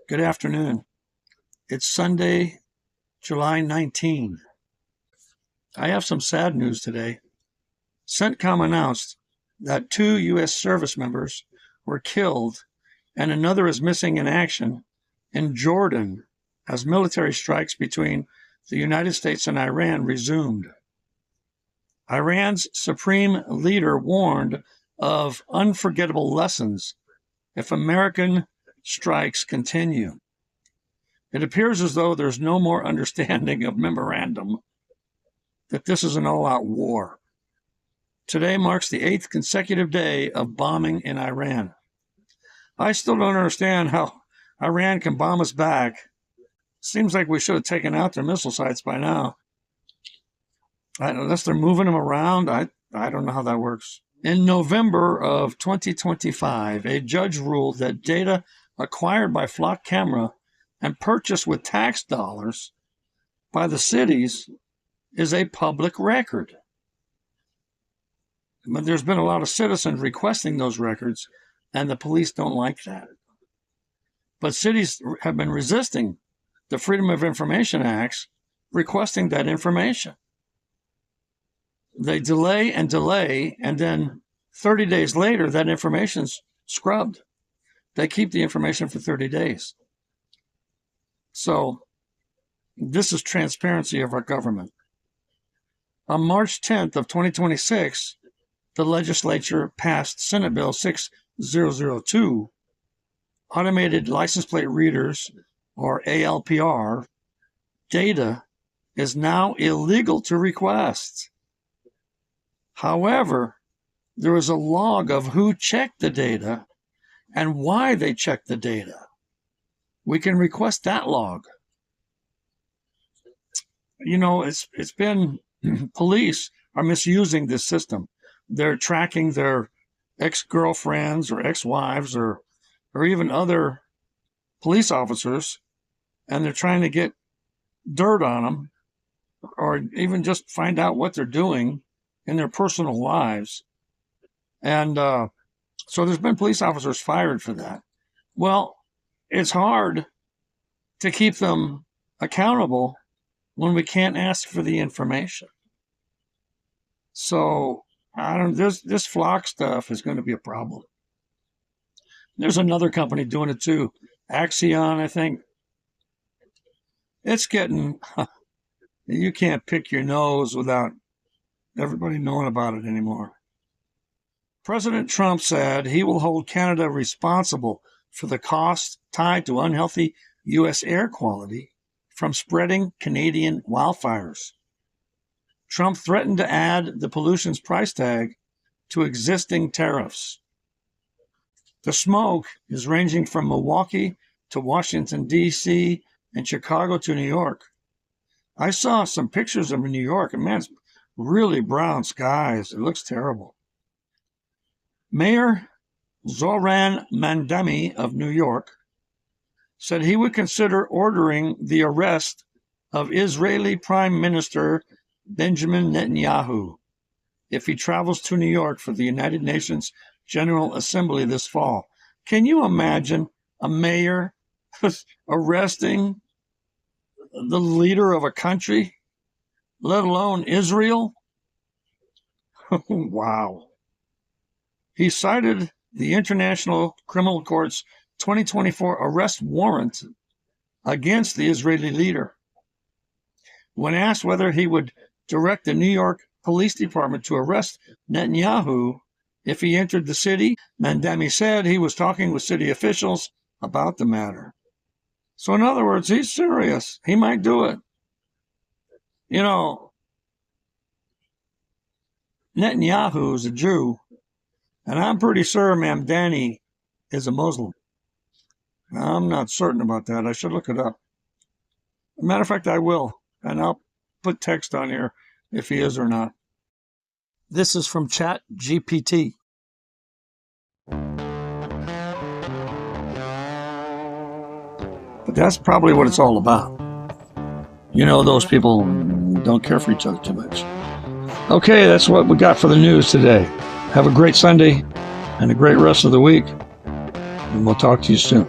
Good afternoon. It's Sunday, July 19. I have some sad news today. CENTCOM announced that 2 U.S. service members were killed and another is missing in action in Jordan as military strikes between the United States and Iran resumed. Iran's supreme leader warned of unforgettable lessons if American strikes continue. It appears as though there's no more understanding of memorandum, that this is an all-out war. Today marks the 8th consecutive day of bombing in Iran. I still don't understand how Iran can bomb us back. Seems like we should have taken out their missile sites by now. Unless they're moving them around, I don't know how that works. In November of 2025, a judge ruled that data acquired by Flock Camera and purchased with tax dollars by the cities is a public record. But there's been a lot of citizens requesting those records, and the police don't like that. But cities have been resisting the Freedom of Information Acts, requesting that information. They delay, and then 30 days later, that information's scrubbed. They keep the information for 30 days. So this is transparency of our government. On March 10th of 2026, the legislature passed Senate Bill 6002, Automated License Plate Readers, or ALPR. Data is now illegal to request. However, there is a log of who checked the data and why they checked the data. We can request that log. You know, it's been, police are misusing this system. They're tracking their ex-girlfriends or ex-wives or even other police officers, and they're trying to get dirt on them or even just find out what they're doing in their personal lives. And so there's been police officers fired for that. Well, it's hard to keep them accountable when we can't ask for the information. So this Flock stuff is going to be a problem. There's another company doing it too, Axion, I think. It's getting, you can't pick your nose without everybody knowing about it anymore. President Trump said he will hold Canada responsible for the costs tied to unhealthy U.S. air quality from spreading Canadian wildfires. Trump threatened to add the pollution's price tag to existing tariffs. The smoke is ranging from Milwaukee to Washington, D.C., and Chicago to New York. I saw some pictures of New York, and man, it's really brown skies. It looks terrible. Mayor Zoran Mandami of New York said he would consider ordering the arrest of Israeli Prime Minister Benjamin Netanyahu if he travels to New York for the United Nations General Assembly this fall. Can you imagine a mayor arresting the leader of a country, let alone Israel? Wow. He cited the International Criminal Court's 2024 arrest warrant against the Israeli leader. When asked whether he would direct the New York Police Department to arrest Netanyahu if he entered the city, Mandami said he was talking with city officials about the matter. So in other words, he's serious. He might do it. You know, Netanyahu is a Jew, and I'm pretty sure Mamdani is a Muslim. I'm not certain about that. I should look it up. As a matter of fact, I will, and I'll put text on here if he is or not. This is from ChatGPT. But that's probably what it's all about. You know, those people don't care for each other too much. Okay, that's what we got for the news today. Have a great Sunday and a great rest of the week, and we'll talk to you soon.